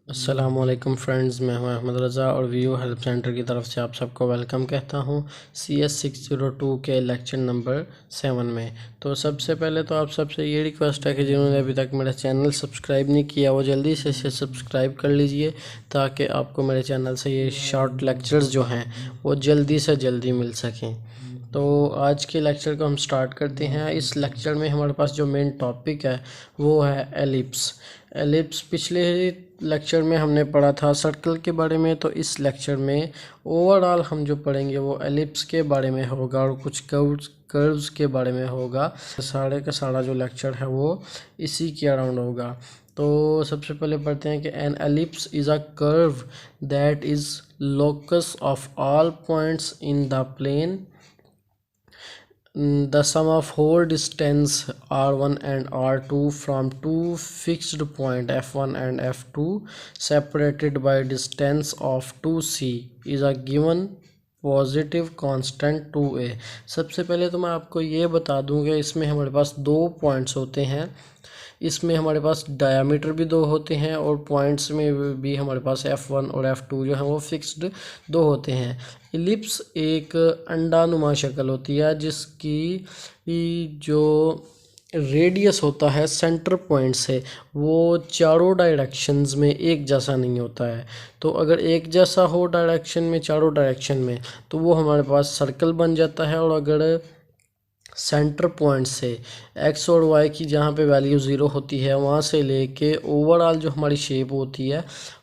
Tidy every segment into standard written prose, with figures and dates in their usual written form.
अस्सलामुअलैकुम फ्रेंड्स, मैं हूं अहमद रज़ा और व्यू हेल्प सेंटर की तरफ से आप सबको वेलकम कहता हूं CS602 के लेक्चर नंबर 7 में। तो सबसे पहले तो आप सबसे ये रिक्वेस्ट है कि जिन्होंने अभी तक मेरा चैनल सब्सक्राइब नहीं किया वो जल्दी से इसे सब्सक्राइब कर लीजिए ताकि आपको मेरे चैनल से ये शॉर्ट लेक्चर्स जो हैं वो जल्दी से जल्दी मिल सकें। तो आज के लेक्चर को हम स्टार्ट करते हैं। इस लेक्चर में हमारे पास जो मेन टॉपिक है वो है एलिप्स। एलिप्स पिछले लेक्चर में हमने पढ़ा था सर्कल के बारे में, तो इस लेक्चर में ओवरऑल हम जो पढ़ेंगे वो एलिप्स के बारे में होगा और कुछ कर्व्स के बारे में होगा। सारे का सारा जो लेक्चर है वो इसी के अराउंड होगा। तो सबसे पहले पढ़ते हैं कि an ellipse is a curve that is locus of all points in the plane. The sum of whole distance r1 and r2 from two fixed point f1 and f2 separated by distance of 2c is a given positive constant 2a। सबसे पहले तो मैं आपको ये बता दूं कि इसमें हमारे पास दो पॉइंट्स होते हैं। इसमें हमारे पास डायामीटर भी दो होते हैं और पॉइंट्स में भी हमारे पास F1 और F2 जो है वो फिक्स्ड दो होते हैं। इलिप्स एक अंडानुमा शक्ल होती है जिसकी जो रेडियस होता है सेंटर पॉइंट से वो चारों डायरेक्शंस में एक जैसा नहीं होता है। तो अगर एक जैसा हो डायरेक्शन में, चारों डायरेक्शन में, तो वो हमारे पास सर्कल बन जाता है। और अगर सेंटर पॉइंट से एक्स और वाई की जहाँ पे वैल्यू ज़ीरो होती है वहाँ से लेके ओवरऑल जो हमारी शेप होती है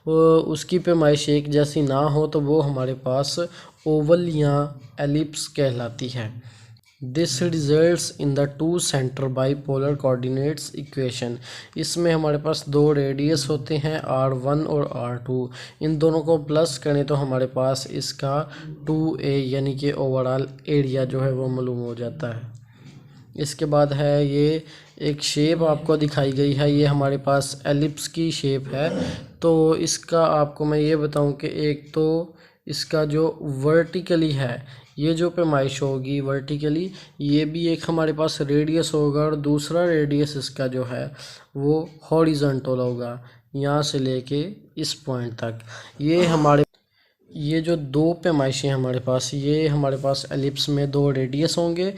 वो उसकी पैमाइश एक जैसी ना हो तो वो हमारे पास ओवल या एलिप्स कहलाती है। This results in the two centre bipolar coordinates equation. इसमें हमारे पास दो रेडियस होते हैं r1 और r2। इन दोनों को प्लस करें तो हमारे पास इसका 2a यानी कि ओवरऑल एरिया जो है वो मालूम हो जाता है। इसके बाद है ये एक शेप आपको दिखाई गई है, ये हमारे पास एलिप्स की शेप है। तो इसका आपको मैं ये बताऊं कि एक तो इसका जो वर्टिकली है ये जो पैमाइश होगी वर्टिकली, ये भी एक हमारे पास रेडियस होगा और दूसरा रेडियस इसका जो है वो हॉरिजॉन्टल होगा यहाँ से लेके इस पॉइंट तक। ये जो दो पैमाइशें हमारे पास, ये हमारे पास एलिप्स में दो रेडियस होंगे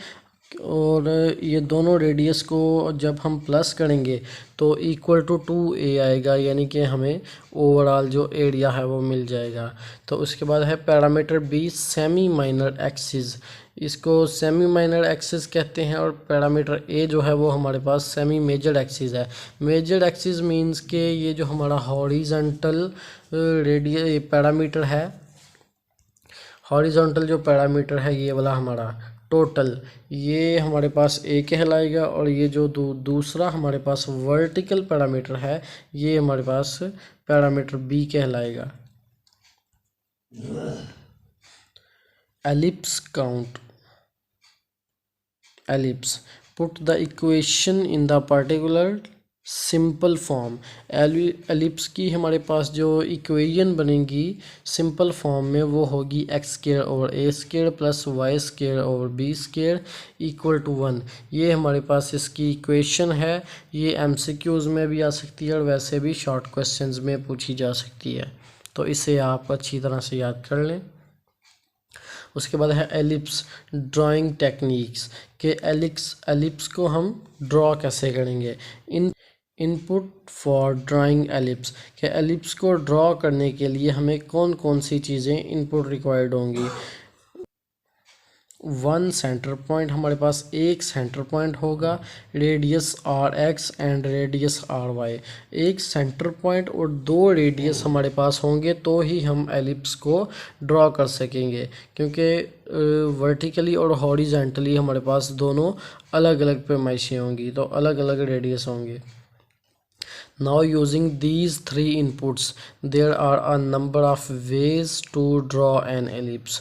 और ये दोनों रेडियस को जब हम प्लस करेंगे तो इक्वल टू 2a आएगा यानी कि हमें ओवरऑल जो एरिया है वो मिल जाएगा। तो उसके बाद है parameter B semi minor axis. इसको सेमी माइनर एक्सिस कहते हैं और पैरामीटर ए जो है वो हमारे पास सेमी मेजर एक्सिस है। मेजर एक्सिस मींस के ये जो हमारा हॉरिजॉन्टल पैरामीटर है, हॉरिजॉन्टल जो पैरामीटर है ये वाला हमारा टोटल, ये हमारे पास ए कहलाएगा। और ये जो दूसरा हमारे पास वर्टिकल पैरामीटर है ये हमारे पास पैरामीटर बी कहलाएगा। Ellipse count. Ellipse put the equation in the particular simple form. Ellipse की हमारे पास जो इक्वेशन बनेगी सिंपल फॉर्म में वो होगी X square over A square plus Y square over B square equal to 1। ये हमारे पास इसकी इक्वेशन है। ये एमसीक्यूज़ में भी आ सकती है और वैसे भी शॉर्ट क्वेश्चंस में पूछी जा सकती है, तो इसे आप अच्छी तरह से याद कर लें। उसके बाद है एलिप्स ड्राइंग टेक्निक्स के एलिप्स को हम ड्रॉ कैसे करेंगे। इनपुट फॉर ड्राइंग एलिप्स के एलिप्स को ड्रॉ करने के लिए हमें कौन कौन सी चीज़ें इनपुट रिक्वायर्ड होंगी। वन सेंटर पॉइंट, हमारे पास एक सेंटर पॉइंट होगा, radius R X and radius R Y. एक सेंटर पॉइंट और दो रेडियस हमारे पास होंगे तो ही हम एलिप्स को ड्रॉ कर सकेंगे, क्योंकि वर्टिकली और हॉरिजॉन्टली हमारे पास दोनों अलग अलग पैमाइशें होंगी तो अलग अलग रेडियस होंगे। Now using these three inputs there are a number of ways to draw an ellipse।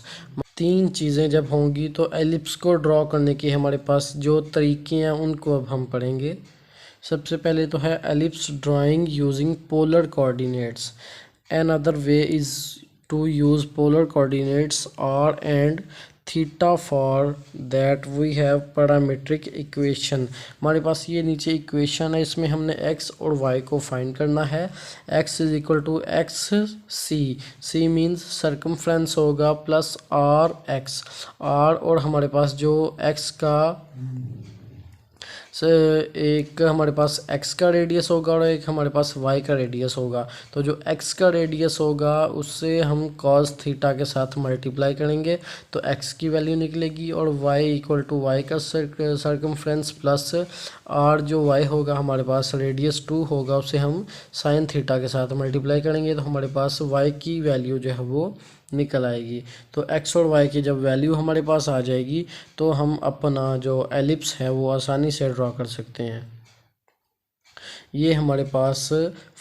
तीन चीज़ें जब होंगी तो एलिप्स को ड्रॉ करने के हमारे पास जो तरीके हैं उनको अब हम पढ़ेंगे। सबसे पहले तो है ellipse drawing using polar coordinates. Another way is to use polar coordinates r and theta for that we have parametric equation. हमारे पास ये नीचे इक्वेशन है, इसमें हमने x और y को फाइंड करना है। x is equal to X C means circumference होगा प्लस आर एक्स आर, और हमारे पास जो x का एक हमारे पास x का रेडियस होगा और एक हमारे पास y का रेडियस होगा। तो जो x का रेडियस होगा उससे हम cos थीटा के साथ मल्टीप्लाई करेंगे तो x की वैल्यू निकलेगी, और y इक्वल टू वाई का सर्कमफ्रेंस प्लस r जो y होगा हमारे पास रेडियस 2 होगा, उसे हम साइन थीटा के साथ मल्टीप्लाई करेंगे तो हमारे पास y की वैल्यू जो है वो निकल आएगी। तो x और y की जब वैल्यू हमारे पास आ जाएगी तो हम अपना जो एलिप्स है वो आसानी से ड्रॉ कर सकते हैं। ये हमारे पास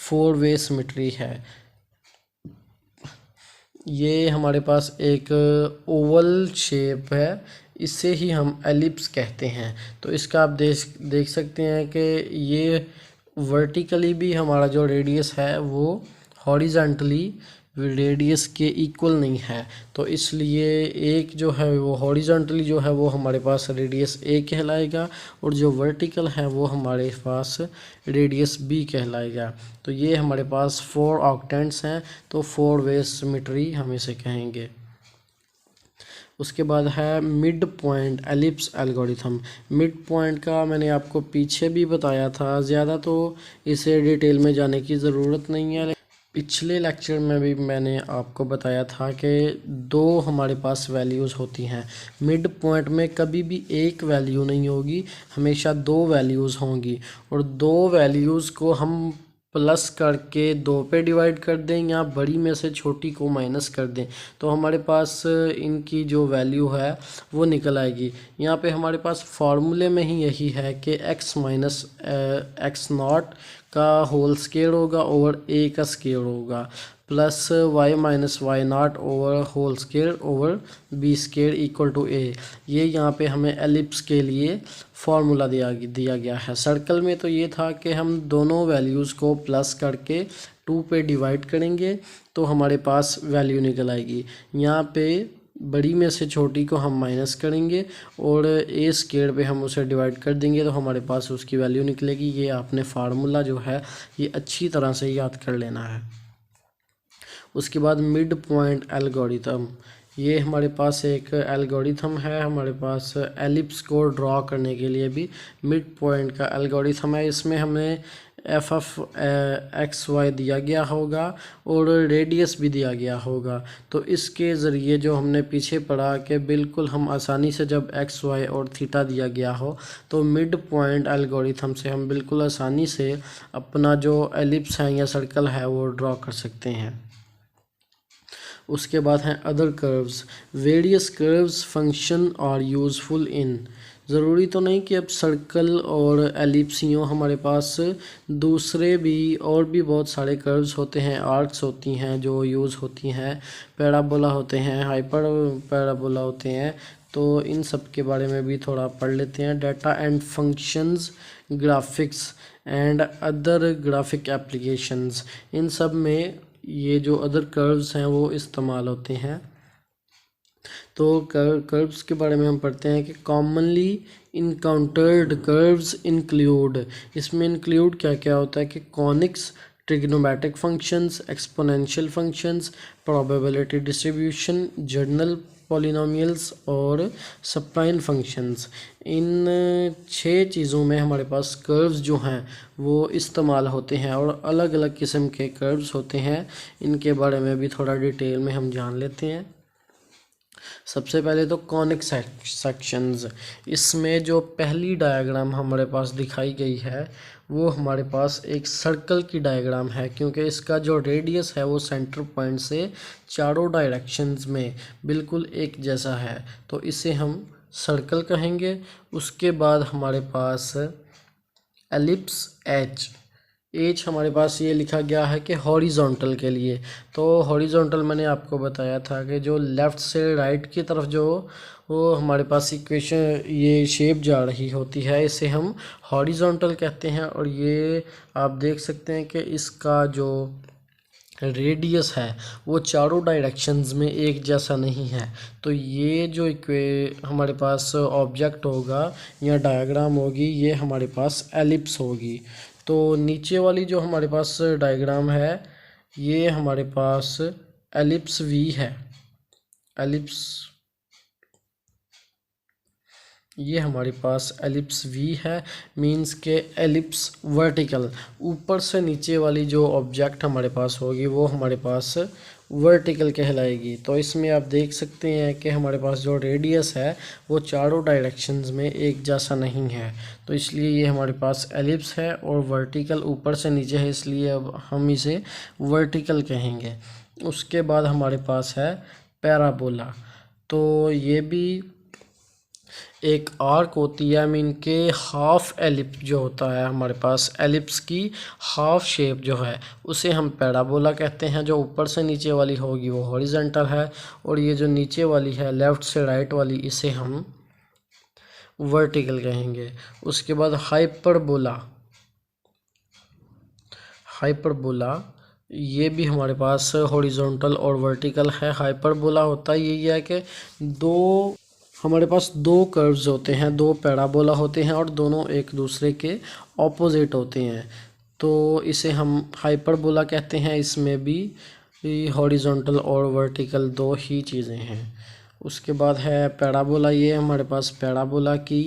4 वे सिमेट्री है। ये हमारे पास एक ओवल शेप है, इससे ही हम एलिप्स कहते हैं। तो इसका आप देख सकते हैं कि ये वर्टिकली भी हमारा जो रेडियस है वो हॉरिजॉन्टली रेडियस के इक्वल नहीं है, तो इसलिए एक जो है वो हॉरिजॉन्टली जो है वो हमारे पास रेडियस ए कहलाएगा और जो वर्टिकल है वो हमारे पास रेडियस बी कहलाएगा। तो ये हमारे पास 4 ऑक्टेंट्स हैं, तो 4 वे सिमेट्री हम इसे कहेंगे। उसके बाद है mid point ellipse algorithm. Mid point का मैंने आपको पीछे भी बताया था, ज़्यादा तो इसे डिटेल में जाने की ज़रूरत नहीं है। पिछले लेक्चर में भी मैंने आपको बताया था कि 2 हमारे पास वैल्यूज़ होती हैं। मिड पॉइंट में कभी भी एक वैल्यू नहीं होगी, हमेशा 2 वैल्यूज़ होंगी, और 2 वैल्यूज़ को हम प्लस करके 2 पे डिवाइड कर दें या बड़ी में से छोटी को माइनस कर दें तो हमारे पास इनकी जो वैल्यू है वो निकल आएगी। यहाँ पे हमारे पास फार्मूले में ही यही है कि x माइनस एक्स नॉट का होल स्क्वायर होगा ओवर a का स्क्वायर होगा plus y minus Y nought over whole square over b square equal to a। ये यहाँ पे हमें एलिप्स के लिए फार्मूला दिया गया है। सर्कल में तो ये था कि हम दोनों वैल्यूज़ को प्लस करके 2 पे डिवाइड करेंगे तो हमारे पास वैल्यू निकल आएगी। यहाँ पे बड़ी में से छोटी को हम माइनस करेंगे और ए स्क्वायर पे हम उसे डिवाइड कर देंगे तो हमारे पास उसकी वैल्यू निकलेगी। ये आपने फार्मूला जो है ये अच्छी तरह से याद कर लेना है। उसके बाद मिड पॉइंट एल्गोरिथम, ये हमारे पास एक एल्गोरिथम है। हमारे पास एलिप्स को ड्रॉ करने के लिए भी मिड पॉइंट का एल्गोरिथम है। इसमें हमें एफ एक्स वाई दिया गया होगा और रेडियस भी दिया गया होगा। तो इसके ज़रिए जो हमने पीछे पढ़ा कि बिल्कुल हम आसानी से जब एक्स वाई और थीटा दिया गया हो तो मिड पॉइंट एल्गोरिथम से हम बिल्कुल आसानी से अपना जो एलिप्स है या सर्कल है वो ड्रॉ कर सकते हैं। उसके बाद हैं other curves. Various curves function are useful in, ज़रूरी तो नहीं कि अब सर्कल और एलिप्स ही हो, हमारे पास दूसरे भी और भी बहुत सारे कर्व्स होते हैं, आर्क्स होती हैं जो यूज़ होती हैं, पैराबोला होते हैं, हाइपर पैराबोला होते हैं। तो इन सब के बारे में भी थोड़ा पढ़ लेते हैं। Data and functions, graphics and other graphic applications, इन सब में ये जो अदर कर्व्स हैं वो इस्तेमाल होते हैं। तो कर्व्स के बारे में हम पढ़ते हैं कि कॉमनली इनकाउंटर्ड कर्व्स इंक्लूड, इसमें इंक्लूड क्या क्या होता है कि conics, trigonometric functions, exponential functions, probability distribution, journal polynomials और सप्लाइन फंक्शंस। इन 6 चीज़ों में हमारे पास कर्व्स जो हैं वो इस्तेमाल होते हैं और अलग अलग किस्म के कर्व्स होते हैं। इनके बारे में भी थोड़ा डिटेल में हम जान लेते हैं। सबसे पहले तो कॉनिक सेक्शंस, इसमें जो पहली डायग्राम हमारे पास दिखाई गई है वो हमारे पास एक सर्कल की डायग्राम है, क्योंकि इसका जो रेडियस है वो सेंटर पॉइंट से चारों डायरेक्शंस में बिल्कुल एक जैसा है, तो इसे हम सर्कल कहेंगे। उसके बाद हमारे पास एलिप्स एच हमारे पास ये लिखा गया है कि हॉरिजॉन्टल के लिए। तो हॉरिजॉन्टल मैंने आपको बताया था कि जो लेफ़्ट से राइट की तरफ जो वो हमारे पास इक्वेशन ये शेप जा रही होती है इसे हम हॉरिजॉन्टल कहते हैं। और ये आप देख सकते हैं कि इसका जो रेडियस है वो चारों डायरेक्शंस में एक जैसा नहीं है। तो ये जो हमारे पास ऑब्जेक्ट होगा या डायग्राम होगी, ये हमारे पास एलिप्स होगी। तो नीचे वाली जो हमारे पास डायग्राम है ये हमारे पास एलिप्स वी है। एलिप्स ये हमारे पास एलिप्स वी है, मींस के एलिप्स वर्टिकल, ऊपर से नीचे वाली जो ऑब्जेक्ट हमारे पास होगी वो हमारे पास वर्टिकल कहलाएगी। तो इसमें आप देख सकते हैं कि हमारे पास जो रेडियस है वो चारों डायरेक्शंस में एक जैसा नहीं है, तो इसलिए ये हमारे पास एलिप्स है और वर्टिकल ऊपर से नीचे है, इसलिए अब हम इसे वर्टिकल कहेंगे। उसके बाद हमारे पास है पैराबोला। तो ये भी एक आर्क होती है, मीन के हाफ एलिप्स जो होता है हमारे पास, एलिप्स की हाफ शेप जो है उसे हम पैराबोला कहते हैं। जो ऊपर से नीचे वाली होगी वो हॉरिजॉन्टल है, और ये जो नीचे वाली है लेफ़्ट से राइट वाली इसे हम वर्टिकल कहेंगे। उसके बाद हाइपरबोला। हाइपरबोला ये भी हमारे पास हॉरिजॉन्टल और वर्टिकल है। हाइपरबोला होता है यही है कि हमारे पास दो कर्व्स होते हैं, दो पैराबोला होते हैं और दोनों एक दूसरे के ऑपोजिट होते हैं, तो इसे हम हाइपरबोला कहते हैं। इसमें भी हॉरिजॉन्टल और वर्टिकल दो ही चीज़ें हैं। उसके बाद है पैराबोला। ये हमारे पास पैराबोला की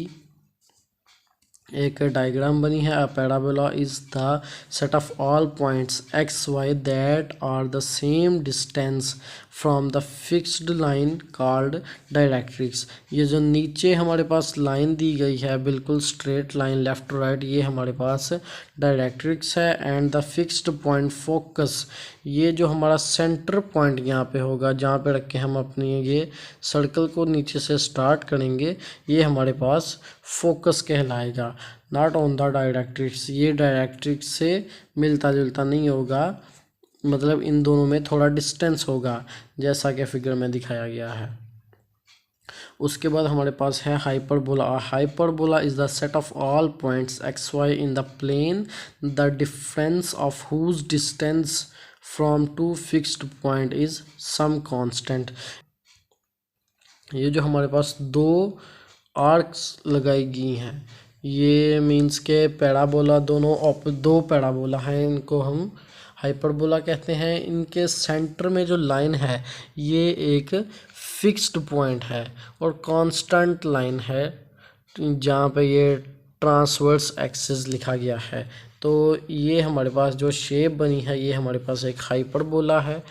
एक डायग्राम बनी है। A parabola is the set of all points X Y that are the same distance from the fixed line called directrix. ये जो नीचे हमारे पास लाइन दी गई है बिल्कुल straight line left to right, ये हमारे पास डायरेक्ट्रिक्स है। And the fixed point focus, ये जो हमारा सेंटर पॉइंट यहाँ पे होगा जहाँ पे रख के हम अपनी ये सर्कल को नीचे से स्टार्ट करेंगे, ये हमारे पास फोकस कहलाएगा। नॉट ऑन द डायरेक्ट्रिक्स, ये डायरेक्ट्रिक्स से मिलता जुलता नहीं होगा, मतलब इन दोनों में थोड़ा डिस्टेंस होगा जैसा कि फिगर में दिखाया गया है। उसके बाद हमारे पास है hyperbola. Hyperbola is the set of all points X Y in the plane the difference of whose distance from two fixed point is some constant. ये जो हमारे पास दो आर्क्स लगाई गई हैं, ये मीन्स के पैराबोला, दो पैराबोला हैं, इनको हम हाइपरबोला कहते हैं। इनके सेंटर में जो लाइन है ये एक फिक्स्ड पॉइंट है और कांस्टेंट लाइन है जहाँ पे ये ट्रांसवर्स एक्सिस लिखा गया है। तो ये हमारे पास जो शेप बनी है ये हमारे पास एक हाइपरबोला है।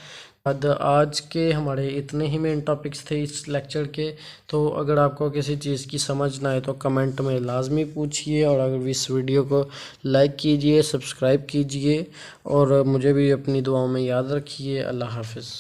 आज के हमारे इतने ही मेन टॉपिक्स थे इस लेक्चर के। तो अगर आपको किसी चीज़ की समझ ना आए तो कमेंट में लाजमी पूछिए, और अगर इस वीडियो को लाइक कीजिए, सब्सक्राइब कीजिए, और मुझे भी अपनी दुआओं में याद रखिए। अल्लाह हाफिज़।